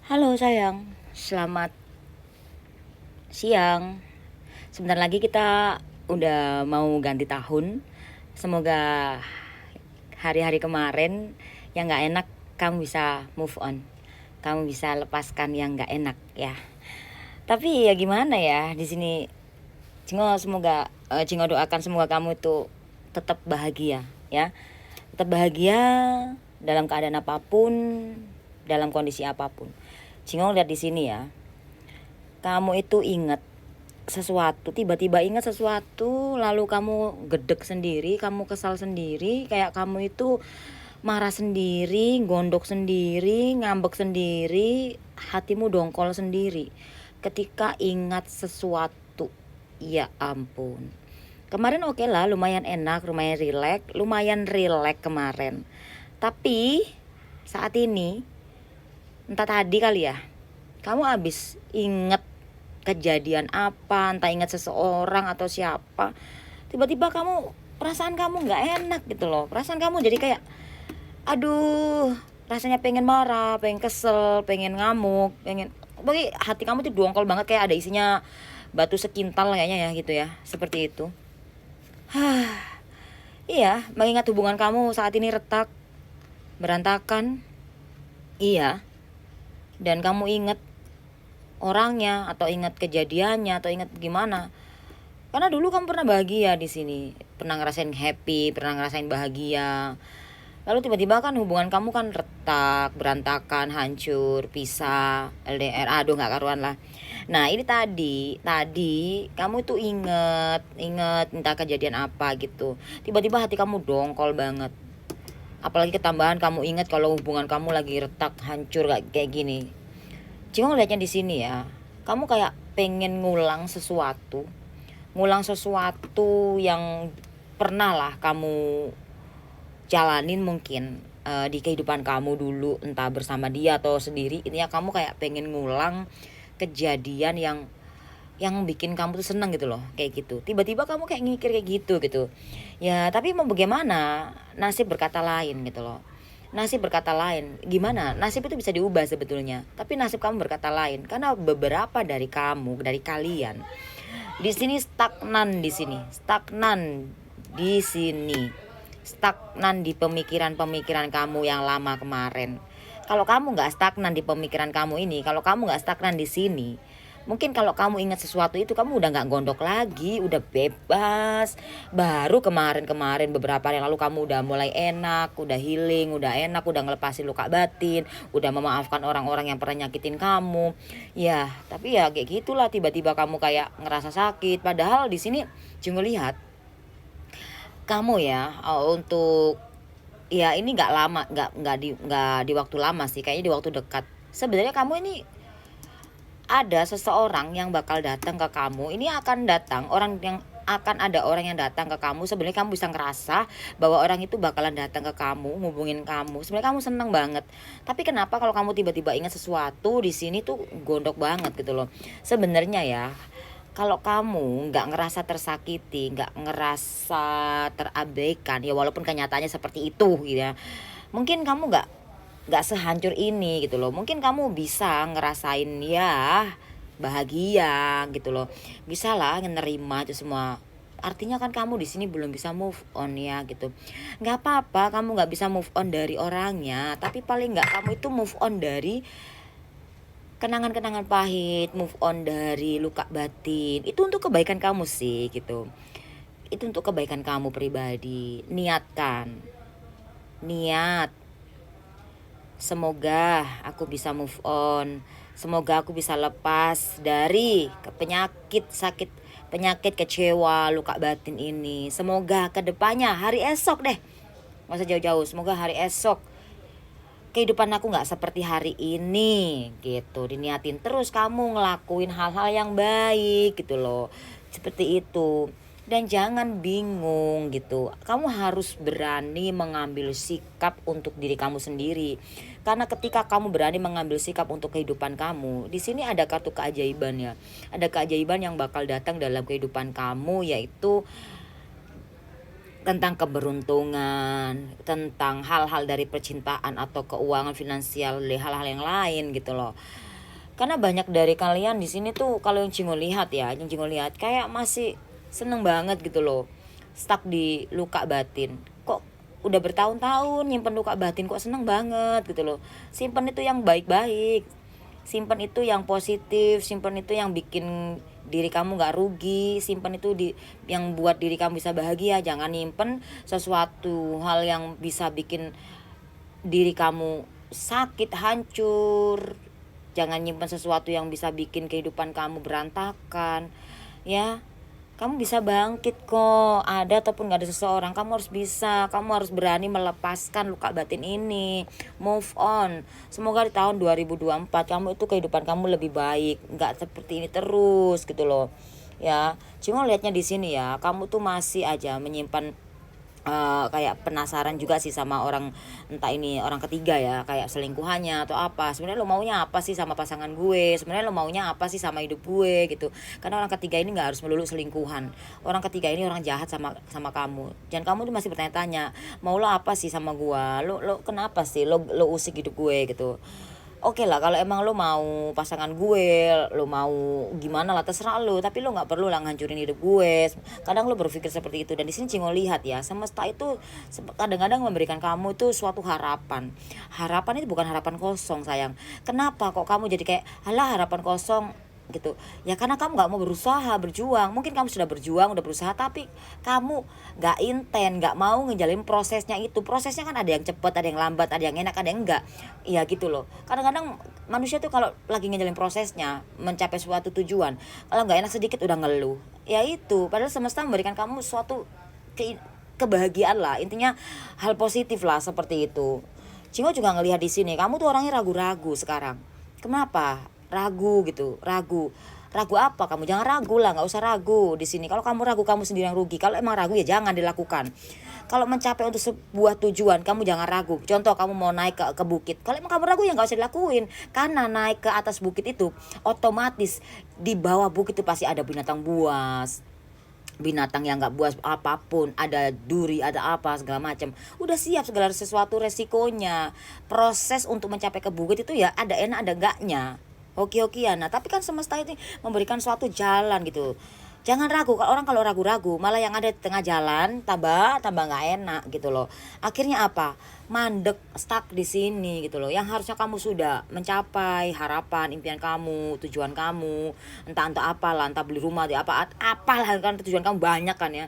Halo sayang, selamat siang. Sebentar lagi kita udah mau ganti tahun. Semoga hari-hari kemarin yang gak enak kamu bisa move on. Kamu bisa lepaskan yang gak enak ya. Tapi ya gimana ya di sini. Cingo doakan semoga kamu itu tetap bahagia ya. Tetap bahagia dalam keadaan apapun, dalam kondisi apapun. Cingo lihat di sini ya. Kamu itu ingat sesuatu, tiba-tiba ingat sesuatu, lalu kamu gedek sendiri, kamu kesal sendiri, kayak kamu itu marah sendiri, gondok sendiri, ngambek sendiri, hatimu dongkol sendiri ketika ingat sesuatu. Ya ampun. Kemarin oke lah, lumayan enak, lumayan rileks kemarin. Tapi saat ini, entah tadi kali ya, kamu habis inget kejadian apa, entah ingat seseorang atau siapa, tiba-tiba perasaan kamu nggak enak gitu loh. Perasaan kamu jadi kayak, aduh, rasanya pengen marah, pengen kesel, pengen ngamuk, bagi hati kamu tuh dongkol banget, kayak ada isinya batu sekintal kayaknya ya gitu ya, seperti itu. Iya, mengingat hubungan kamu saat ini retak, berantakan. Iya, dan kamu ingat orangnya atau ingat kejadiannya atau ingat gimana, karena dulu kamu pernah bahagia di sini, pernah ngerasain happy, pernah ngerasain bahagia. Lalu tiba-tiba kan hubungan kamu kan retak, berantakan, hancur, pisah, LDR, aduh nggak karuan lah. Nah ini tadi kamu tuh inget entah kejadian apa gitu, tiba-tiba hati kamu dongkol banget. Apalagi ketambahan kamu ingat kalau hubungan kamu lagi retak, hancur kayak gini. Cuma ngeliatnya di sini ya, kamu kayak pengen ngulang sesuatu yang pernah lah kamu jalanin mungkin di kehidupan kamu dulu, entah bersama dia atau sendiri. Intinya kamu kayak pengen ngulang kejadian yang bikin kamu tuh seneng gitu loh, kayak gitu. Tiba-tiba kamu kayak mikir kayak gitu ya. Tapi mau bagaimana, nasib berkata lain gitu loh. Nasib berkata lain. Gimana? Nasib itu bisa diubah sebetulnya. Tapi nasib kamu berkata lain karena beberapa dari kalian di sini stagnan di pemikiran kamu yang lama kemarin. Kalau kamu nggak stagnan di pemikiran kamu ini, kalau kamu nggak stagnan di sini, mungkin kalau kamu ingat sesuatu itu kamu udah nggak gondok lagi, udah bebas. Baru kemarin beberapa hari yang lalu kamu udah mulai enak, udah healing, udah enak, udah ngelepasin luka batin, udah memaafkan orang-orang yang pernah nyakitin kamu. Ya, tapi ya kayak gitulah, tiba-tiba kamu kayak ngerasa sakit. Padahal di sini Jungo lihat kamu ya, untuk ya ini nggak lama, nggak di waktu lama sih, kayaknya di waktu dekat. Sebenarnya kamu ini ada seseorang yang bakal datang ke kamu. Ini akan datang ada orang yang datang ke kamu. Sebenarnya kamu bisa ngerasa bahwa orang itu bakalan datang ke kamu, ngubungin kamu. Sebenarnya kamu seneng banget. Tapi kenapa kalau kamu tiba-tiba ingat sesuatu di sini tuh gondok banget gitu loh. Sebenarnya ya, kalau kamu nggak ngerasa tersakiti, nggak ngerasa terabaikan, ya walaupun kenyataannya seperti itu gitu ya, mungkin kamu nggak sehancur ini gitu loh. Mungkin kamu bisa ngerasain ya bahagia gitu loh, bisa lah menerima itu semua. Artinya kan kamu di sini belum bisa move on ya gitu. Nggak apa-apa kamu nggak bisa move on dari orangnya, tapi paling nggak kamu itu move on dari kenangan-kenangan pahit, move on dari luka batin. Itu untuk kebaikan kamu sih gitu. Itu untuk kebaikan kamu pribadi. Niat, semoga aku bisa move on, semoga aku bisa lepas dari penyakit kecewa, luka batin ini. Semoga kedepannya, hari esok deh, gak usah jauh-jauh, semoga hari esok kehidupan aku gak seperti hari ini gitu. Diniatin terus kamu ngelakuin hal-hal yang baik gitu loh, seperti itu. Dan jangan bingung gitu, kamu harus berani mengambil sikap untuk diri kamu sendiri. Karena ketika kamu berani mengambil sikap untuk kehidupan kamu, di sini ada kartu keajaiban ya. Ada keajaiban yang bakal datang dalam kehidupan kamu, yaitu tentang keberuntungan, tentang hal-hal dari percintaan atau keuangan finansial, hal-hal yang lain gitu loh. Karena banyak dari kalian di sini tuh kalau yang Jingo lihat ya, yang Jingo lihat kayak masih seneng banget gitu loh. Stuck di luka batin. Kok udah bertahun-tahun nyimpen luka batin kok seneng banget gitu loh. Simpen itu yang baik-baik. Simpen itu yang positif, simpen itu yang bikin diri kamu nggak rugi, simpen itu yang buat diri kamu bisa bahagia. Jangan nyimpen sesuatu hal yang bisa bikin diri kamu sakit, hancur. Jangan nyimpen sesuatu yang bisa bikin kehidupan kamu berantakan. Ya, kamu bisa bangkit kok. Ada ataupun gak ada seseorang, kamu harus bisa. Kamu harus berani melepaskan luka batin ini. Move on. Semoga di tahun 2024 kamu itu kehidupan kamu lebih baik, gak seperti ini terus gitu loh. Ya, cuma lihatnya di sini ya, kamu tuh masih aja menyimpan kayak penasaran juga sih sama orang, entah ini orang ketiga ya, kayak selingkuhannya atau apa. Sebenarnya lo maunya apa sih sama pasangan gue, sebenarnya lo maunya apa sih sama hidup gue gitu. Karena orang ketiga ini nggak harus melulu selingkuhan, orang ketiga ini orang jahat sama sama kamu. Dan kamu tuh masih bertanya-tanya, mau lo apa sih sama gue, lo kenapa sih lo usik hidup gue gitu. Oke lah, kalau emang lo mau pasangan gue, lo mau gimana lah terserah lo, tapi lo nggak perlu lah ngancurin hidup gue. Kadang lo berpikir seperti itu, dan di sini Cingo lihat ya, semesta itu kadang-kadang memberikan kamu itu suatu harapan. Harapan itu bukan harapan kosong sayang. Kenapa kok kamu jadi kayak halah harapan kosong gitu ya? Karena kamu nggak mau berusaha berjuang. Mungkin kamu sudah berjuang, udah berusaha, tapi kamu nggak inten, nggak mau ngejalin prosesnya. Itu prosesnya kan ada yang cepat, ada yang lambat, ada yang enak, ada yang enggak. Iya gitu loh. Kadang-kadang manusia tuh kalau lagi ngejalin prosesnya mencapai suatu tujuan, kalau nggak enak sedikit udah ngeluh. Ya itu, padahal semesta memberikan kamu suatu kebahagiaan lah, intinya hal positif lah seperti itu. Cingo juga ngelihat di sini kamu tuh orangnya ragu-ragu sekarang. Kenapa ragu gitu? Ragu apa? Kamu jangan ragu lah, nggak usah ragu di sini. Kalau kamu ragu, kamu sendiri yang rugi. Kalau emang ragu ya jangan dilakukan. Kalau mencapai untuk sebuah tujuan, kamu jangan ragu. Contoh, kamu mau naik ke bukit, kalau emang kamu ragu ya nggak usah dilakuin. Karena naik ke atas bukit itu otomatis di bawah bukit itu pasti ada binatang buas, binatang yang nggak buas apapun, ada duri, ada apa segala macam. Udah siap segala sesuatu resikonya. Proses untuk mencapai ke bukit itu ya ada enak ada enggaknya, hoki-hokian. Nah tapi kan semesta ini memberikan suatu jalan gitu. Jangan ragu. Kalau ragu-ragu malah yang ada di tengah jalan tambah nggak enak gitu loh. Akhirnya apa? Mandek, stuck di sini gitu loh. Yang harusnya kamu sudah mencapai harapan, impian kamu, tujuan kamu, entah apalah, entah beli rumah, apalah kan tujuan kamu banyak kan ya.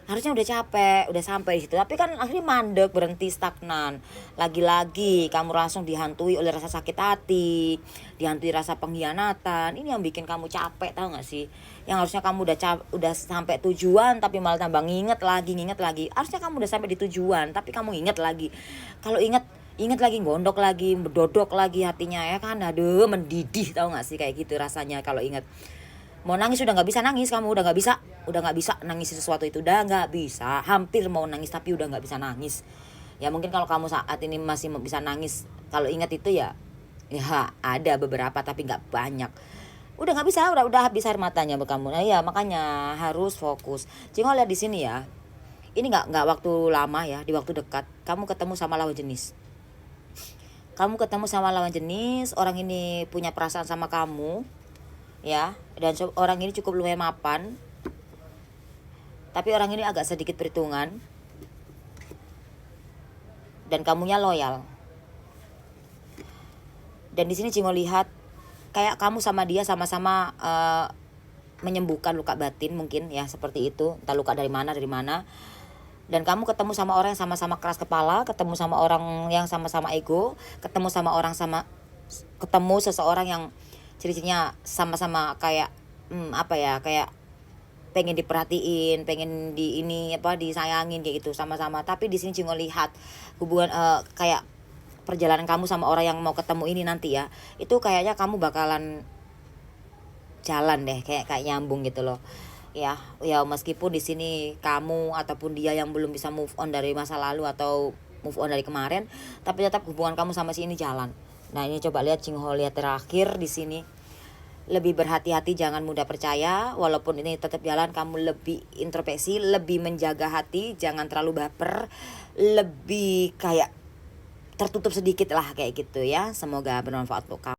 Harusnya udah capek, udah sampai di situ, tapi kan akhirnya mandek, berhenti, stagnan. Lagi-lagi kamu langsung dihantui oleh rasa sakit hati, dihantui rasa pengkhianatan. Ini yang bikin kamu capek, tahu nggak sih? Yang harusnya kamu udah sampai tujuan tapi malah tambah nginget lagi. Harusnya kamu udah sampai di tujuan tapi kamu inget lagi. Kalau inget lagi, gondok lagi, berdodok lagi hatinya ya kan. Aduh, mendidih, tahu nggak sih kayak gitu rasanya kalau inget. Mau nangis udah nggak bisa nangis, kamu udah nggak bisa nangis sesuatu itu, udah nggak bisa. Hampir mau nangis tapi udah nggak bisa nangis. Ya mungkin kalau kamu saat ini masih bisa nangis kalau ingat itu ya ada beberapa tapi nggak banyak. Udah nggak bisa, udah habis air matanya kamu. Nah ya makanya harus fokus. Cuma lihat di sini ya, ini nggak waktu lama ya, di waktu dekat kamu ketemu sama lawan jenis. Orang ini punya perasaan sama kamu ya, dan orang ini cukup lumayan mapan, tapi orang ini agak sedikit perhitungan, dan kamunya loyal. Dan di sini Cingo lihat kayak kamu sama dia sama-sama menyembuhkan luka batin mungkin ya, seperti itu. Entah luka dari mana. Dan kamu ketemu sama orang yang sama-sama keras kepala, ketemu sama orang yang sama-sama ego, ketemu seseorang yang ciri-cirinya sama-sama kayak kayak pengen diperhatiin, pengen disayangin kayak gitu sama-sama. Tapi di sini Cingo lihat hubungan kayak perjalanan kamu sama orang yang mau ketemu ini nanti ya, itu kayaknya kamu bakalan jalan deh, kayak nyambung gitu loh. Ya meskipun di sini kamu ataupun dia yang belum bisa move on dari masa lalu atau move on dari kemarin, tapi tetap hubungan kamu sama si ini jalan. Nah ini coba lihat Cingo lihat terakhir di sini. lebih berhati-hati, jangan mudah percaya. Walaupun ini tetap jalan, kamu lebih introspeksi, lebih menjaga hati, jangan terlalu baper, lebih kayak tertutup sedikit lah kayak gitu ya. Semoga bermanfaat untuk kamu.